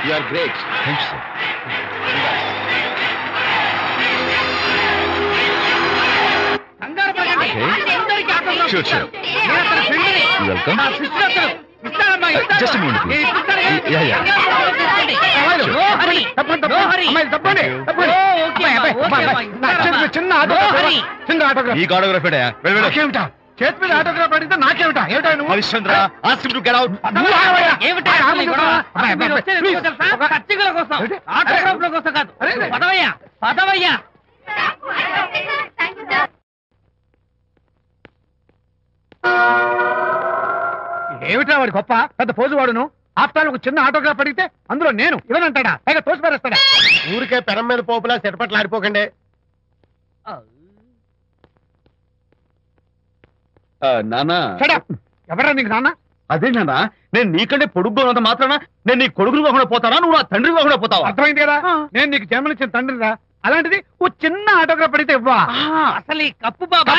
You are great. Thank you, sir. Okay. Sure, sure. You're welcome. Just a moment, please. Yeah. చిన్న autograph ఈ autograph నాకేమిటా? చేతి మీద autograph అడిగితే నాకేమిటా? ఏమిటా నువ్వు? Harishchandra ask him to get out. ఏమిటా వాడి గొప్ప పెద్ద పోజు వాడును. ఆఫ్టర్ ఒక చిన్న ఆటోగ్రాఫ్ అడిగితే అందులో నేను ఇవ్వనంటాడా? పైగా తోసి పారేస్తాడా? ఊరికే పెరం మీద పోపులా చెట్పట్లు ఆడిపోకండి. నానా ఎవరా నీకు నాన్న? అదే నానా, నేను నీకంటే పొడుగ్గా ఉన్నంత మాత్రాన నేను నీ కొడుకులు కాకుండా పోతానా, నువ్వు నా తండ్రి కాకుండా పోతావా? అర్థమైంది కదా, నేను నీకు జన్మనిచ్చిన తండ్రిరా. అలాంటిది ఓ చిన్న ఆటోగ్రాఫ్ అడిగితే ఇవ్వా? అసలు ఈ కప్పు బాబా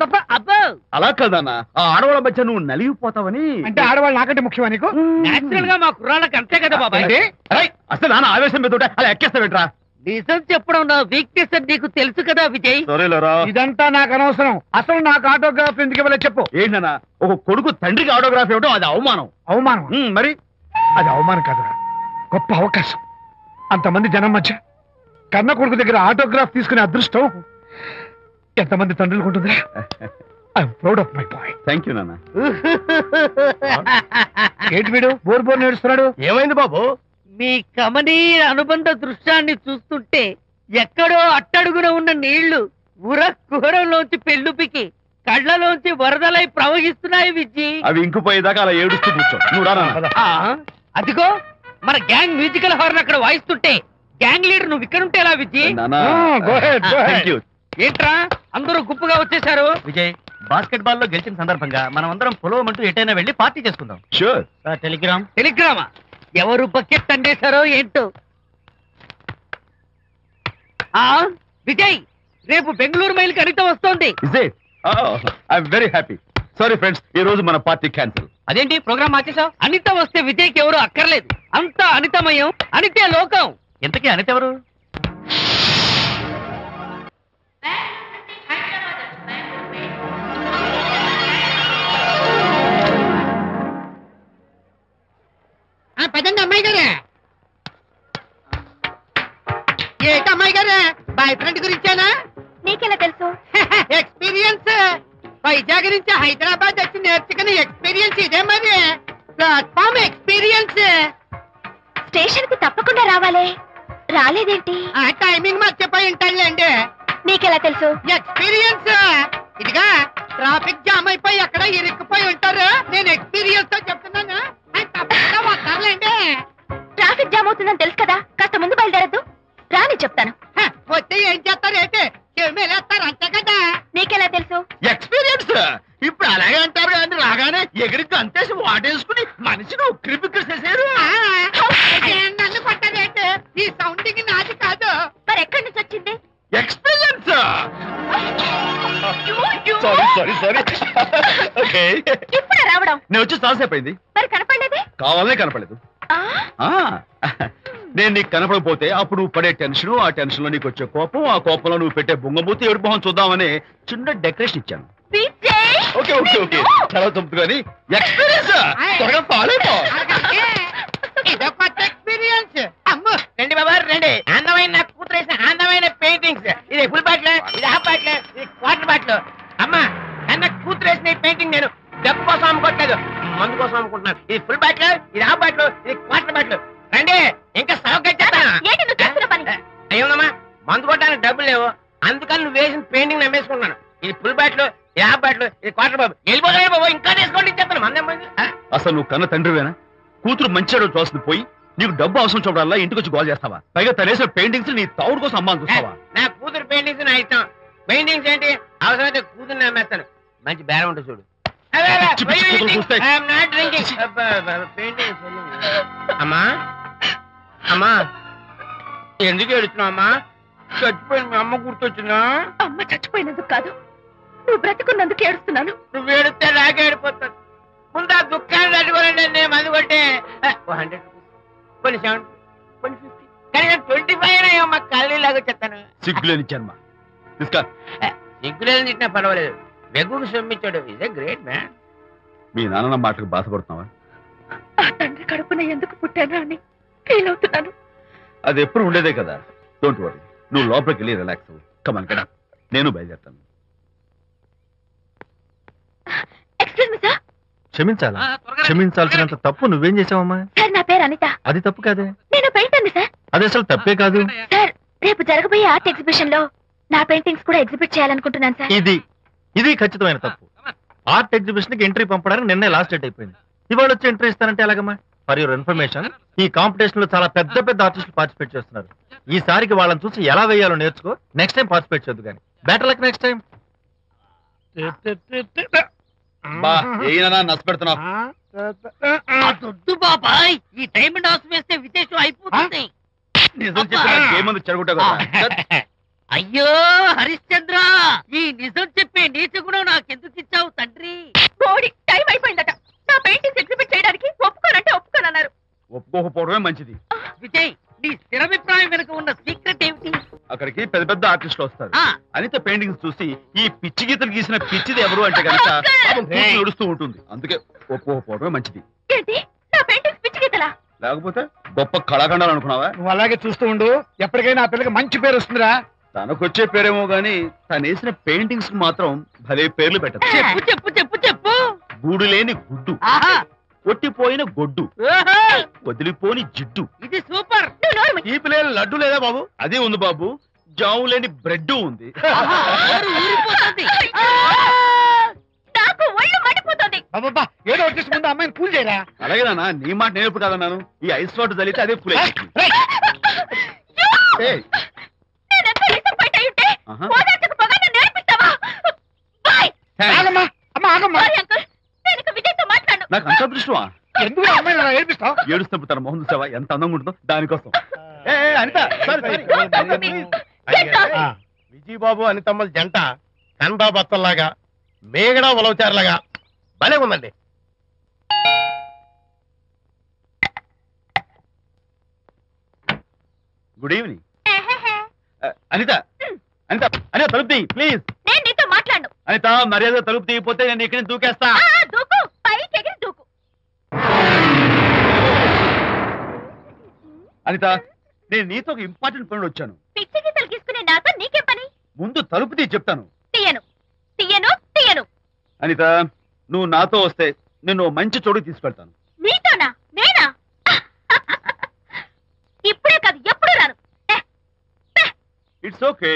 తప్ప. అబ్బో అలా కాదన్నా, ఆ ఆడవాళ్ళ మధ్య నువ్వు నలిగిపోతావని. అంటే ఆడవాళ్ళు నాకంటే ముఖ్యమా నీకు? నేచురల్ గా మా కుర్రాళ్ళకి అంతే కదా బాబాయ్. అసలు నాన్న ఆవేశం మీద ఉంటే అలా ఎక్కేస్తావేట్రా? నిజం చెప్పడం నా వీక్నెస్ అని నీకు తెలుసు కదా విజయ్. సరేలేరా, ఇదంతా నాకు అనవసరం. అసలు నాకు ఆటోగ్రాఫ్ ఎందుకు ఇవ్వలేదు చెప్పు. ఏంటన్నా, ఒక కొడుకు తండ్రికి ఆటోగ్రాఫ్ ఇవ్వడం అది అవమానం. అవమానం? మరి అది అవమానం కాదురా, గొప్ప అవకాశం. అంతమంది జనం మధ్య కన్న కొడుకు దగ్గర ఆటోగ్రాఫ్ తీసుకునే అదృష్టం ఎంతమంది తండ్రులకు ఉంటుందిరా. I'm proud of my boy. Thank you నాన్న. ఏంటి వీడు బోర్ నేడుస్తున్నాడు? ఏమైంది బాబు? మీ కమనీయ అనుబంధ దృశ్యాన్ని చూస్తుంటే ఎక్కడో అట్టడుగున ఉన్న నీళ్లు ఉర కుహరంలోంచి పెళ్ళుపికి కళ్ళలోంచి వరదలై ప్రవహిస్తున్నాయి విజ్జి. అవి ఇంకుపోయేదాకా అలా ఏడుస్తూ కూర్చో. నువ్వు రా నాన్న. అదిగో మన గ్యాంగ్ మ్యూజికల్ హార్న్ అక్కడ వాయిస్తుంటే గ్యాంగ్ లీడర్ నువ్వు ఇక్కడ ఉంటే ఎలా విజ్జి? ఏంట్రా అందరూ గుంపుగా వచ్చేసారు? విజయ్, బాస్కెట్ బాల్ లో గెలిచిన సందర్భంగా మనం అందరం పొలవమంటూ ఎటైనా వెళ్ళి పార్టీ చేసుకుందాం. షూర్. టెలిగ్రామా? ఎవరు బకెట్ అండేశారో ఏంటో. విజయ్, రేపు బెంగళూరు మైల్కి అనిత వస్తోంది. I'm very happy. Sorry friends, ఈ రోజు మన పార్టీ క్యాన్సిల్. అదేంటి ప్రోగ్రామ్ మార్చేసావు? అనిత వస్తే విజయ్కి ఎవరు అక్కర్లేదు. అంతా అనితమయం, అనితే లోకం. ఎంతకీ అనిత ఎవరు? పదండి అమ్మాయి గారే. ఏంటి అమ్మాయి గారే, బాయ్ ఫ్రెండ్ గురించేనా? నీకెలా తెలుసు? ఎక్స్పీరియన్స్. వైజాగ్ నుంచి హైదరాబాద్ వచ్చి నేర్చుకునే ఎక్స్పీరియన్స్ ఇదే మరి. Platform experience. స్టేషన్ కి తప్పకుండా రావాలే, రాలేదేంటి? ఆ టైమింగ్ మర్చిపోయి ఉంటాడులేండి. నీకెలా తెలుసు? ఎక్స్పీరియన్స్. ఇదిగా ట్రాఫిక్ జామ్ అయిపోయి ఎక్కడ ఇరుక్కుపోయి ఉంటారు. నేను ఎక్స్పీరియన్స్ తో చెప్తున్నాను. తప్పకుండా వస్తారులేండి. ట్రాఫిక్ జామ్ అవుతుందని తెలుసు కదా, కాస్త ముందు బయలుదేరద్దు. రాని చెప్తాను. వస్తే ఏం చేస్తారేంటి? చెమేలేస్తారు అంతే కదా. నీకెలా తెలుసు? ఎక్స్పీరియన్స్. ఇప్పుడు అలాగే అంటారు కానీ రాగానే ఎగిరికి అంతేసి వాటేసుకుని మనిషిని ఉక్కిరి బిక్కిరి చేశారు. నన్ను కొట్టదేంటి? ఈ సౌండింగ్ నాది కాదు. మరి ఎక్కడి నుంచి వచ్చింది? ఎక్స్పీరియన్స్. సారీ. ఓకే, ఇప్పుడే రావడం? నేను వచ్చి చాలాసేపు అయింది. మరి కనపడలేదే? కావాలనే కనపడలేదు. నేను నీకు కనపడకపోతే అప్పుడు నువ్వు పడే టెన్షన్, ఆ టెన్షన్ లో నీకు వచ్చే కోపం, ఆ కోపంలో నువ్వు పెట్టే బొంగమూతి ఏడు మొహం చూద్దామని చిన్న డెకరేషన్ ఇచ్చాను. ఓకే చాలా తప్పు కానీ ఎక్స్పీరియన్స్. త్వరగా ఫాలో అయిపో. ఇదో కొత్త ఎక్స్పీరియన్స్. అమ్ము రండి బాబా రండి. అందమైన నాకు కూతురేసిన అందమైన పెయింటింగ్స్. ఇది ఫుల్ బాటిల్, ఇది హాఫ్ బాటిల్, ఇది క్వార్టర్ బాటిల్. అమ్మా, అన్న కూతురేసిన ఈ పెయింటింగ్ నేను డబ్బు కోసం అమ్ముకోవట్లేదు, మందు కోసం అమ్ముకుంటున్నాను. ఇది ఫుల్ బాటిల్, ఇది హాఫ్ బాటిల్, ఇది క్వార్టర్ బాటిల్. రండి, ఇంకా అయ్యోనమ్మా, మందు కొట్టడానికి డబ్బులు లేవు, అందుకని నువ్వు వేసిన పెయింటింగ్ నమ్మేసుకుంటున్నాను. ఇది ఫుల్ బాటిల్, ఇది హాఫ్ బాటిల్, ఇది క్వార్టర్ బాబు. వెళ్ళిపోతాయి బాబు, ఇంకా తీసుకోండి చెప్తాను. మంది అసలు నువ్వు కన్న తండ్రివేనా? కూతురు మంచిగా చూస్తుంది పోయి నీకు డబ్బు అవసరం చూడాలా ఇంటికి వచ్చి గోల్ చేస్తావా? పైగా తనేసిన పెయింటింగ్స్ నీ తౌడు కోసం అమ్మాని చూస్తావా? నా కూతురు పెయింటింగ్స్ నా ఇష్టం. పెయింటింగ్స్ ఏంటి, అవసరమైతే కూతురు నమ్మేస్తాను. మంచి బేరం ఉంటుంది చూడు. అమ్మా అమ్మా, ఎందుకు ఏడుస్తున్నావు అమ్మా? చచ్చిపోయిన మీ అమ్మ గుర్తొచ్చిందా? అమ్మ చచ్చిపోయినందుకు కాదు, నువ్వు బ్రతుకున్నందుకు ఏడుస్తున్నాను. నువ్వు ఏడితే నాకే ఏడిపోతాను. ముందు ఆ దుఃఖాన్ని తట్టుకోనండి. నేను మందు కొట్టే 100 రూపీస్, కొన్ని 70 150 కానీ 25 అయినా మా కళ్ళు లాగా చెప్తాను. సిగ్గులేని జన్మ. తీసుకో. సిగ్గులేదు తిట్టినా పర్వాలేదు. వెగుడు సొమ్మిచ్చాడు. ఇదే గ్రేట్ మ్యాన్. మీ నాన్న మాటకు బాధపడుతున్నావా? ఆ తండ్రి కడుపున ఎందుకు పుట్టానా అని ఫీల్ అవుతున్నాను. అది ఎప్పుడు ఉండేదే కదా. డోంట్ వరీ, నువ్వు లోపలికి వెళ్ళి రిలాక్స్ అవ్వు. కమాన్ కదా, నేను బయలుదేరుతాను. Excuse me sir. క్షమించాలా? క్షమించాల్సినంత తప్పు నువ్వేం చేసావమ్మా? సార్ నా పేరు అనిత. అది తప్పు కాదే. నేను పెయింటర్ సార్. అది అసలు తప్పే కాదు. సార్ రేపు జరగబోయే ఆర్ట్ ఎగ్జిబిషన్ లో నా పెయింటింగ్స్ కూడా ఎగ్జిబిట్ చేయాలనుకుంటున్నాను సార్. ఇది ఖచ్చితమైన తప్పు. ఆర్ట్ ఎగ్జిబిషన్ కి ఎంట్రీ పంపడానికి నిన్నే లాస్ట్ డేట్ అయిపోయింది. ఇవాళ వచ్చి ఎంట్రీ ఇస్తానంటే ఎలాగమ్మా? ఫర్ యువర్ ఇన్ఫర్మేషన్, ఈ కాంపిటీషన్ లో చాలా పెద్ద పెద్ద ఆర్టిస్టులు పార్టిసిపేట్ చేస్తున్నారు. ఈసారికి వాళ్ళని చూసి ఎలా వేయాలో నేర్చుకో. నెక్స్ట్ టైం పార్టిసిపేట్ చేయొద్దు కానీ. Better luck next time. బా ఏనా నష్టపెడుతున్నావు? దొడ్డు బాబాయ్, ఈ డైమండ్ హౌస్ వేస్తే విశేషం అయిపోతుంది. నిజం చెప్పిన ఏమంది చెడగొట్టా కదా. అయ్యో హరిశ్చంద్ర, ఈ నిజం చెప్పే నీచ గుణం నాకెందుకు ఇచ్చావు తండ్రి? బోడి టైం అయిపోయిందట. నా పెయింటింగ్స్ ఎగ్జిబిట్ చేయడానికి ఒప్పుకోనంటే ఒప్పుకోనన్నారు. ఒప్పుకోకపోవడమే మంచిది. విజయ్, నీ స్థిరాభిప్రాయం వెనుక ఉన్న సీక్రెట్ ఏమిటి? అక్కడికి పెద్ద పెద్ద ఆర్టిస్టులు వస్తారు. ఆ. అనిత పెయింటింగ్స్ చూసి ఈ పిచ్చి గీతలు గీసిన పిచ్చిది ఎవరు అంటే కనుక పాపం కూతురు నడుస్తూ ఉంటుంది. అందుకే ఒప్పుకోకపోవడమే మంచిది. ఏంటి నా పెయింటింగ్స్ పిచ్చి గీతలా? లేకపోతే గొప్ప కళాఖండాలు అనుకున్నావా? నువ్వు అలాగే చూస్తూ ఉండు. ఎప్పటికైనా ఆ పిల్లకి మంచి పేరు వస్తుందిరా. తనకొచ్చే పేరేమో గాని తను వేసిన పెయింటింగ్స్ మాత్రం భలే పేర్లు పెట్టదు. చెప్పు చెప్పు చెప్పు చెప్పు. గూడు లేని గుడ్డు, ఆహా, కొట్టిపోయిన గొడ్డు, ఓహో, వదిలిపోని జిడ్డు. ఇది సూపర్. నువ్వు నోరు మూయి. ఈ పిల్లలు లడ్డు లేదా బాబు? అదే ఉంది బాబు. జాము లేని బ్రెడ్ ఉంది. ఆహా, నోరు ఊరిపోతుంది. నాకు ఒళ్ళు మండిపోతుంది. అబ్బబ్బా, ఏదో వచ్చేసి ముందు అమ్మాయిని కూల్ చేయరా. అలాగే నాన్న, నీ మాట నేను ఎప్పుడు కాదన్నాను. ఈ ఐస్ వాటర్ చల్లితే అదే ఫుల్ నేనెంత డిసప్పాయింట్ అయి ఉంటే ఆహా. ఓదార్చకపోగా నన్ను నేర్పిస్తావా? బాయ్. ఆగమ్మా, అమ్మ ఆగమ్మా. సారీ అంకుల్, నేను ఇక విజయ్తో మాట్లాడను. నాకు అంత అదృష్టమా? ఎందుకు ఆ అమ్మాయిని అలా ఏడిపిస్తావు? ఏడుస్తున్నప్పుడు తన మొహం చూసావా ఎంత అందంగా ఉంటుందో? దానికోసం. అనిత ఆ. విజయబాబు అనితమ్మల జంట కన్బా బత్తల్లాగా మేగడ ఉలవచారులాగా భలే ఉందండి. Good evening. అనిత అనిత అనిత తలుపు తీ ప్లీజ్. నేను నీతో మాట్లాడను. అనిత మర్యాద తలుపు తీయకపోతే నేను ఇక్కడి నుంచి దూకేస్తా. దూకు, పైకి ఎగిరి దూకు. అనిత, నేను నీతో ఒక ఇంపార్టెంట్ పనులు వచ్చాను. పిచ్చి గీతలు గీసుకునే నాతో నీకేం పని? ముందు తలుపు తీ చెప్తాను. తీయను తీయను తీయను. అనిత, నువ్వు నాతో వస్తే నిన్ను మంచి చోటుకి తీసుకెళ్తాను. నీతోనా? నేనా? ఇప్పుడే కాదు ఎప్పుడు రాను. It's okay.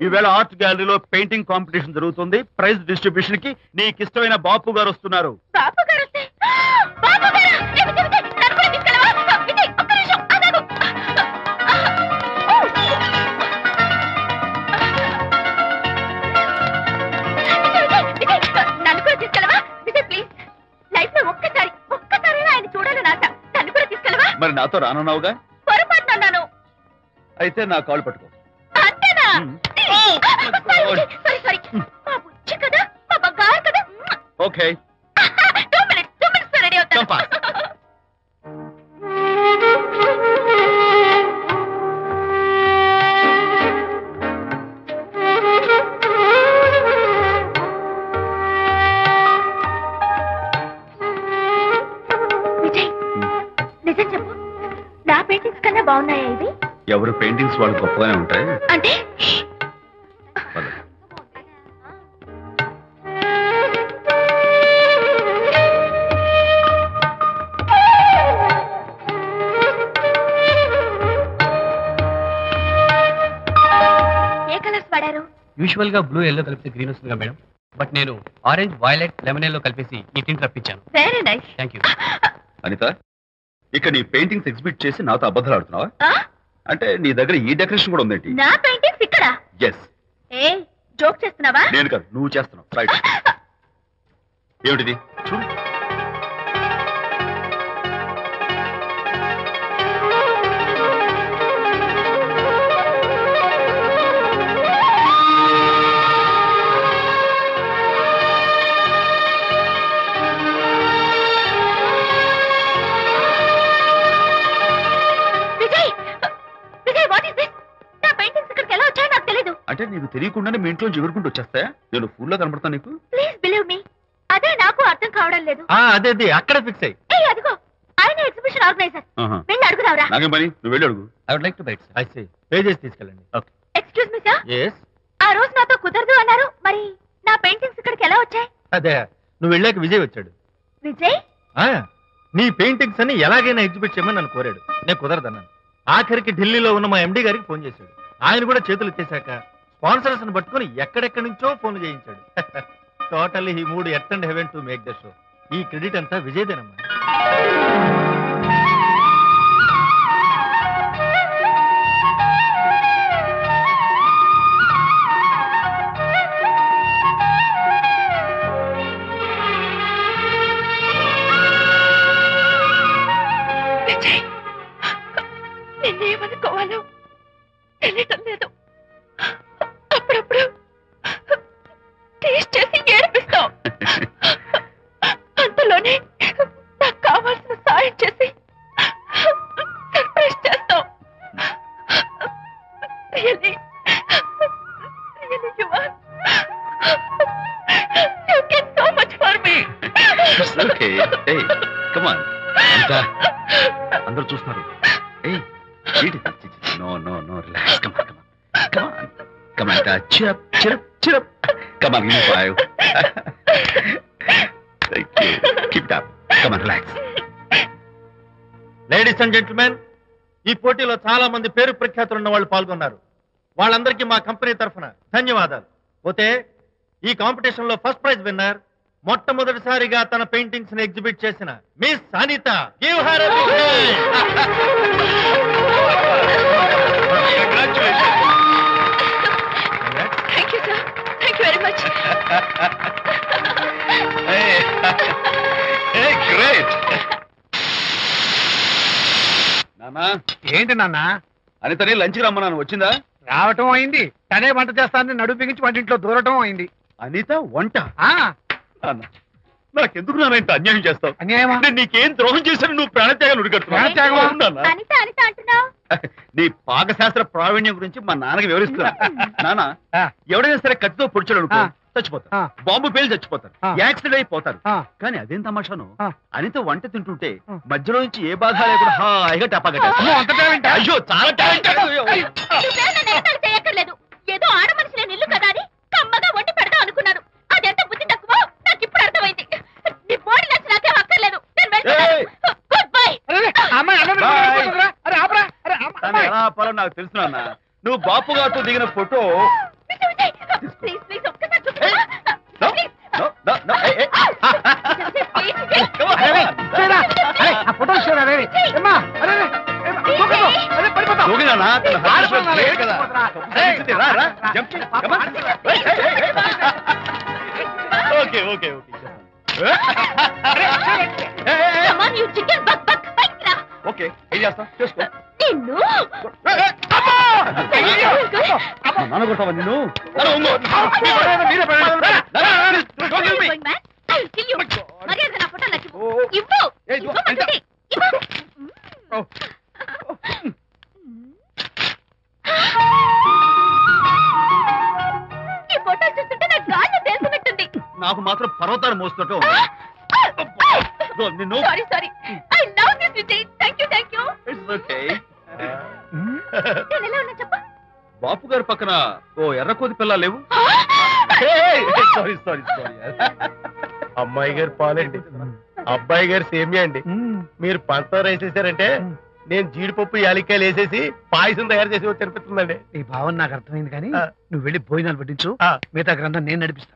ఈవేళ ఆర్ట్ గ్యాలరీలో పెయింటింగ్ కాంపిటీషన్ జరుగుతుంది. ప్రైజ్ డిస్ట్రిబ్యూషన్ కి నీకు ఇష్టమైన బాపు గారు వస్తున్నారు. బాబు గారు వస్తే బాబు గారు నన్ను కూడా తీసుకెళ్ళవా? విజయ్, ఒక్క నిమిషం ఆగు. నన్ను కూడా తీసుకెళ్ళవా? విజయ్ ప్లీజ్, లైఫ్ లో ఒక్కసారి ఆయన చూడాలని ఆశ. నన్ను కూడా తీసుకెళ్ళవా? మరి నాతో రానున్నావుగా? పొరపాటున అన్నాను. అయితే నా కాళ్ళు పట్టుకో. అంతేనా? సారీ మా బుజ్జి కదా, మా బంగారు కదా. ఓకే. 2 minutes రెడీ అవుతాను. Come on. విజయ్, నిజం చెప్పు, నా పెయింటింగ్స్ కన్నా బాగున్నాయా ఇవి? ఎవరు పెయింటింగ్స్ వాళ్ళు గొప్పగానే ఉంటాయి. అంటే పద. ఏ కలర్స్ వాడారు? యూజువల్ గా బ్లూ ఎల్లో కలిపితే గ్రీన్ వస్తుందిగా మేడం, బట్ నేను ఆరెంజ్ వైలెట్ లెమన్ ఎల్లో కలిపేసి ఈ టింట్ రప్పించాను. Very nice. Thank you. Anitha, ఇక నీ పెయింటింగ్స్ ఎగ్జిబిట్ చేసి నాతో అబద్ధాలు ఆడుతున్నావా? అంటే నీ దగ్గర ఈ డెకరేషన్ కూడా ఉందేంటి? నా పెయింటింగ్స్ ఇక్కడ? ఎస్. ఏ జోక్ చేస్తున్నావా? నేను కాదు, నువ్వు చేస్తున్నావు. రైట్. ఏమిటిది? చూడు. విజయ్ అంటే నీకు తెలియకుండానే మీ ఇంట్లో ఎగురుకుంటూ వచ్చేస్తాయా? నేను ఫుల్లో కనబడతాను నీకు? ప్లీజ్ బిలీవ్ మీ, అదే నాకు అర్థం కావడం లేదు. అదే అక్కడ ఫిక్స్ అయ్యి. ఏయ్ అదిగో ఆయన ఎగ్జిబిషన్ ఆర్గనైజర్. వెళ్ళి అడుగుదావరా? నాకేం పని, నువ్వు వెళ్ళి అడుగు. I would like to bite. I see. Pay చేసి తీసుకెళ్ళండి. Okay. Excuse me sir, yes. ఆ రోజు నాతో కుదరదు అన్నారు, మరి నా పెయింటింగ్స్ ఇక్కడికి ఎలా వచ్చాయి? అదే నువ్వు వెళ్ళాక విజయ్ వచ్చాడు. విజయ్? నీ పెయింటింగ్స్ అని ఎలాగైనా ఎగ్జిబిట్ చేయమని నన్ను కోరాడు. నేను కుదరదన్నాను. ఆఖరికి ఢిల్లీలో ఉన్న మా ఎండి గారికి ఫోన్ చేశాడు. ఆయన కూడా చేతులు ఎత్తేశాక స్పాన్సర్స్ ని పట్టుకుని ఎక్కడెక్కడి నుంచో ఫోన్ చేయించాడు. Totally he mood earth and heaven to make the show. ఈ క్రెడిట్ అంతా విజయ్దేనమ్మా. నిన్నేమనుకోవాలో తెలియటం లేదు. అప్పుడప్పుడు టేస్ట్ చేసి ఏడిపిస్తావు. అంతలోనే నాకు కావాల్సిన సాయం చేసి సర్ప్రైజ్ చేస్తావు. Really, you are. You get so much for me. It's okay. Hey, come on. అందరూ చూస్తున్నారు. Hey, no, relax. Come on, cheer up. Come on, give me 5. Thank you. Keep it up. Come on, relax. Ladies and gentlemen, ఈ పోటీలో చాలా మంది పేరు ప్రఖ్యాతులు ఉన్న వాళ్ళు పాల్గొన్నారు. వాళ్ళందరికీ మా కంపెనీ తరఫున ధన్యవాదాలు. పోతే ఈ కాంపిటీషన్ లో ఫస్ట్ ప్రైజ్ విన్నర్, మొట్టమొదటిసారిగా తన పెయింటింగ్స్ ని ఎగ్జిబిట్ చేసిన miss Anita. Give her a big hand. Thank you, sir. Thank you very much. Hey, great. నానా, ఏంటి నాన్న? అనితని లంచ్కి రమ్మన్నాను, వచ్చిందా? రావటం అయింది, తనే వంట చేస్తానని నడుపు బిగించి వంటింట్లో దూరటం అయింది. అనిత వంట? ఆ నాకెందుకు నాన్న ఇంత అన్యాయం చేస్తావు? అన్యాయమా? నేను నీకేం ద్రోహం చేశాను నువ్వు ప్రాణత్యాగాలు ఉడిగడుతున్నావు? అనిత అంటున్నావు? నీ పాకశాస్త్ర ప్రావీణ్యం గురించి మా నాన్నకి వివరిస్తున్నా. నాన్న, ఎవడైనా సరే కత్తితో పొడిచాడు అనుకో చచ్చిపోతారు, బాంబు పేలు చచ్చిపోతారు, యాక్సిడెంట్ అయిపోతారు. కానీ అదేం తమాషాను, అనిత వంట తింటుంటే మధ్యలో నుంచి ఏ బాధ లేకుండా హాయిగా టపాకట్టేస్తా. అయ్యో చాలా చేయక్కర్లేదు. ఏదో ఆడ మనిషిలో నిల్లు కదా అని కమ్మగా వండి పెడదాం అనుకున్నాను. అదెంత బుద్ధి తక్కువ నాకు ఇప్పుడు అర్థమైంది. నీ బోడి నచ్చి నాకేం అక్కర్లేదు. Good bye. ఎలా ఆపాలో నాకు తెలుసు నాన్న. నువ్వు బాపు గారితో దిగిన ఫోటో ప్లీజ్ ఒక్కసారి చూపించు. ఓకే ఏం చేస్తావు చేసుకో. నిన్ను నాన్న కొడతావా నిన్ను? మర్యాద నా ఫోటో నచ్చు. ఇవ్వు ఇవ్వమంటుంది. ఈ ఫోటో చూస్తుంటే నాకు గాల్లో తెలుసున్నట్టుంది. నాకు మాత్రం పర్వతాలు మోస్తున్నట్టు నిన్ను. Sorry I love this Vijay. Thank you. It's okay. నేను ఎలా ఉన్నా చెప్పు. బాపు గారి పక్కన ఓ ఎర్ర కోతి పిల్ల లేవు? సారీ అమ్మాయి గారు పాలండి, అబ్బాయి గారు సేమియా అండి. మీరు పంచదార వేసేసారంటే నేను జీడిపప్పు యాలక్కాయలు వేసేసి పాయసం తయారు చేసి తినిపిస్తుందండి. ఈ భావన నాకు అర్థమైంది, కానీ నువ్వు వెళ్ళి భోజనాలు పట్టించు, మిగతా గ్రంథం నేను నడిపిస్తా.